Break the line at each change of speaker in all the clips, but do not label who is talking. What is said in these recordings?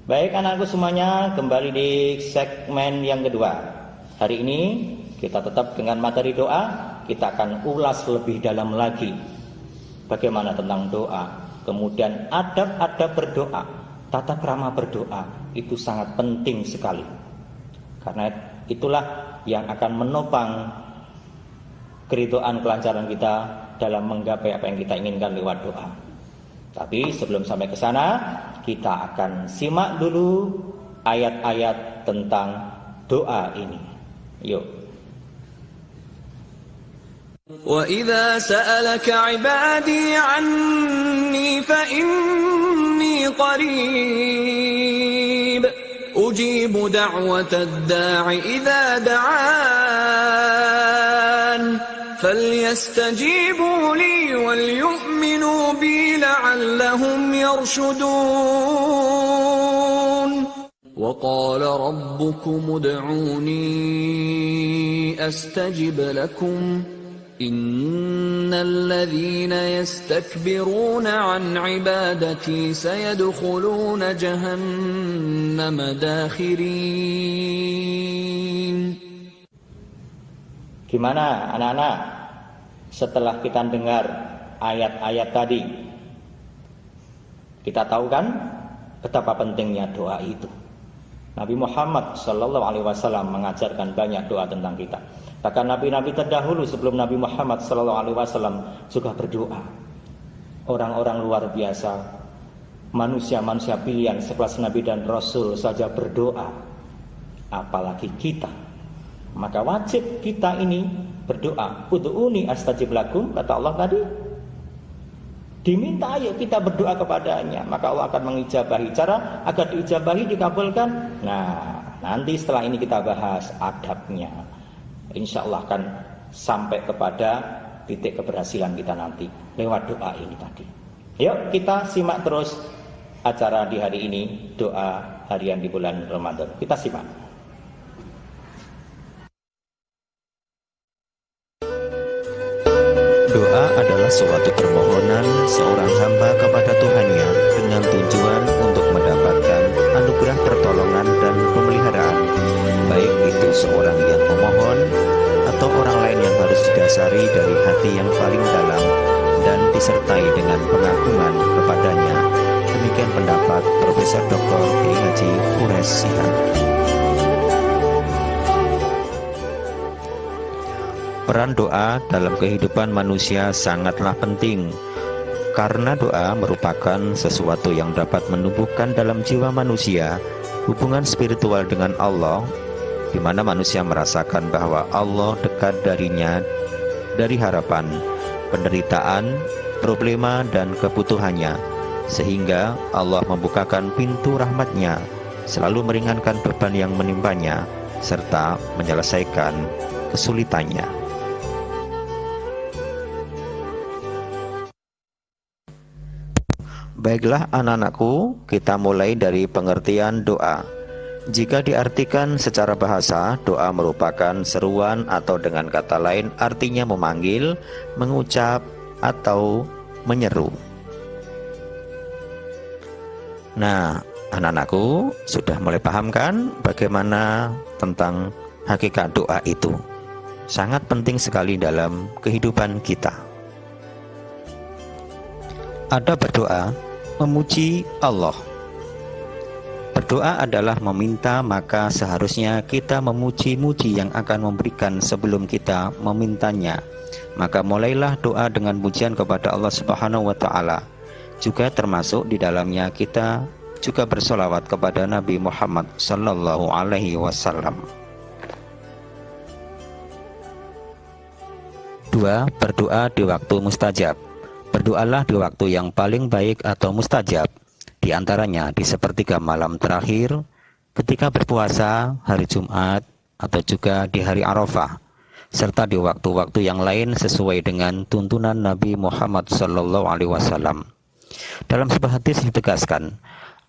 Baik anakku semuanya, kembali di segmen yang kedua. Hari ini kita tetap dengan materi doa. Kita akan ulas lebih dalam lagi bagaimana tentang doa. Kemudian adab-adab berdoa, tata krama berdoa, itu sangat penting sekali. Karena itulah yang akan menopang keridhaan kelancaran kita dalam menggapai apa yang kita inginkan lewat doa. Tapi sebelum sampai ke sana, kita akan simak dulu ayat-ayat tentang doa ini. Yuk.
وَإِذَا سَأَلَكَ عِبَادِي عَنِّي فَإِنِّي قَرِيبٌ أُجِيبُ دَعْوَةَ الدَّاعِ إِذَا دَعَانِ فَلْيَسْتَجِيبُوا لِي وَلْيُؤْمِنُوا بِي لَعَلَّهُمْ يَرْشُدُونَ وَقَالَ رَبُّكُمُ ادْعُونِي أَسْتَجِبْ لَكُمْ إِنَّ الَّذِينَ يَسْتَكْبِرُونَ عَنْ عِبَادَتِي سَيَدْخُلُونَ جَهَنَّمَ دَاخِرِينَ.
Gimana anak-anak? Setelah kita dengar ayat-ayat tadi, kita tahu kan betapa pentingnya doa itu. Nabi Muhammad SAW mengajarkan banyak doa tentang kita. Bahkan nabi-nabi terdahulu sebelum Nabi Muhammad SAW juga berdoa. Orang-orang luar biasa, manusia-manusia pilihan sekelas Nabi dan Rasul saja berdoa, apalagi kita. Maka wajib kita ini berdoa. Ud'uni astajib lakum, kata Allah tadi. Diminta ayo kita berdoa kepadanya, maka Allah akan mengijabahi. Cara agar diijabahi, dikabulkan. Nah, nanti setelah ini kita bahas adabnya. Insya Allah akan sampai kepada titik keberhasilan kita nanti lewat doa ini tadi. Yuk kita simak terus acara di hari ini, doa harian di bulan Ramadan. Kita simak.
Doa adalah suatu permohonan seorang hamba kepada Tuhannya dengan tujuan untuk mendapatkan anugerah pertolongan dan pemeliharaan, baik itu seorang yang memohon atau orang lain yang harus didasari dari hati yang paling dalam dan disertai dengan pengagungan kepadanya. Demikian pendapat Profesor Dr. Haji Ures Sihan. Peran doa dalam kehidupan manusia sangatlah penting, karena doa merupakan sesuatu yang dapat menumbuhkan dalam jiwa manusia hubungan spiritual dengan Allah, di mana manusia merasakan bahwa Allah dekat darinya dari harapan, penderitaan, problema, dan kebutuhannya, sehingga Allah membukakan pintu rahmat-Nya, selalu meringankan beban yang menimpanya, serta menyelesaikan kesulitannya. Baiklah anak-anakku, kita mulai dari pengertian doa. Jika diartikan secara bahasa, doa merupakan seruan atau dengan kata lain artinya memanggil, mengucap, atau menyeru. Nah, anak-anakku sudah mulai paham kan bagaimana tentang hakikat doa itu? Sangat penting sekali dalam kehidupan kita. Ada berdoa, memuji Allah. Berdoa adalah meminta, maka seharusnya kita memuji-muji yang akan memberikan sebelum kita memintanya. Maka mulailah doa dengan pujian kepada Allah Subhanahu wa Ta'ala. Juga termasuk di dalamnya kita juga bersolawat kepada Nabi Muhammad Sallallahu Alaihi Wasallam. 2. Berdoa di waktu mustajab. Berdoalah di waktu yang paling baik atau mustajab, di antaranya di sepertiga malam terakhir, ketika berpuasa, hari Jumat, atau juga di hari Arafah, serta di waktu-waktu yang lain sesuai dengan tuntunan Nabi Muhammad SAW. Dalam sebuah hadis ditegaskan,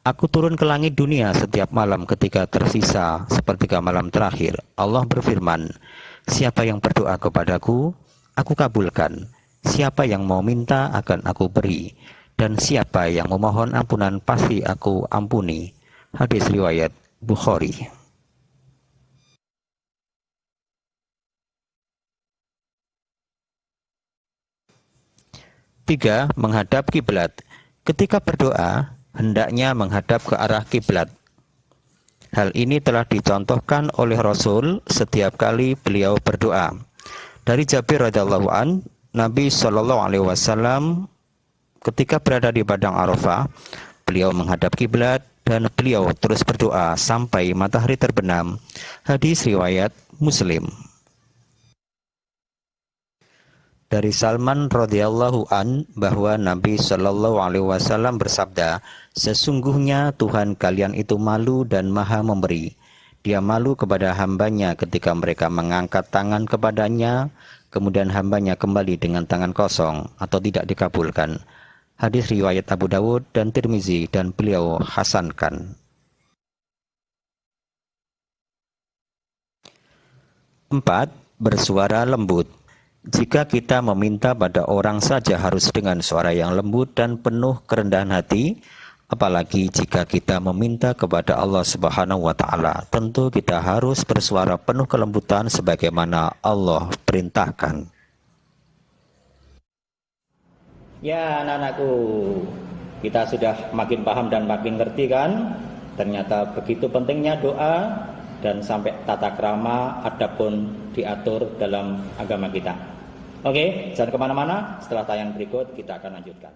aku turun ke langit dunia setiap malam ketika tersisa sepertiga malam terakhir. Allah berfirman, siapa yang berdoa kepadaku, aku kabulkan. Siapa yang mau minta akan aku beri, dan siapa yang memohon ampunan pasti aku ampuni. Hadis riwayat Bukhari. Tiga, menghadap kiblat. Ketika berdoa, hendaknya menghadap ke arah kiblat. Hal ini telah dicontohkan oleh Rasul setiap kali beliau berdoa. Dari Jabir radhiyallahu an, Nabi Shallallahu alaihi wasallam ketika berada di padang Arafah, beliau menghadap kiblat dan beliau terus berdoa sampai matahari terbenam. Hadis riwayat Muslim. Dari Salman radhiyallahu an bahwa Nabi Shallallahu alaihi wasallam bersabda, sesungguhnya Tuhan kalian itu malu dan maha memberi. Dia malu kepada hambanya ketika mereka mengangkat tangan kepadanya, kemudian hambanya kembali dengan tangan kosong atau tidak dikabulkan. Hadis riwayat Abu Dawud dan Tirmizi dan beliau hasankan. 4. Bersuara lembut. Jika kita meminta pada orang saja harus dengan suara yang lembut dan penuh kerendahan hati, apalagi jika kita meminta kepada Allah Subhanahu wa taala, tentu kita harus bersuara penuh kelembutan sebagaimana Allah perintahkan.
Ya anak-anakku, kita sudah makin paham dan makin ngerti kan? Ternyata begitu pentingnya doa dan sampai tata krama adab pun diatur dalam agama kita. Oke, jangan kemana-mana, setelah tayang berikut kita akan lanjutkan.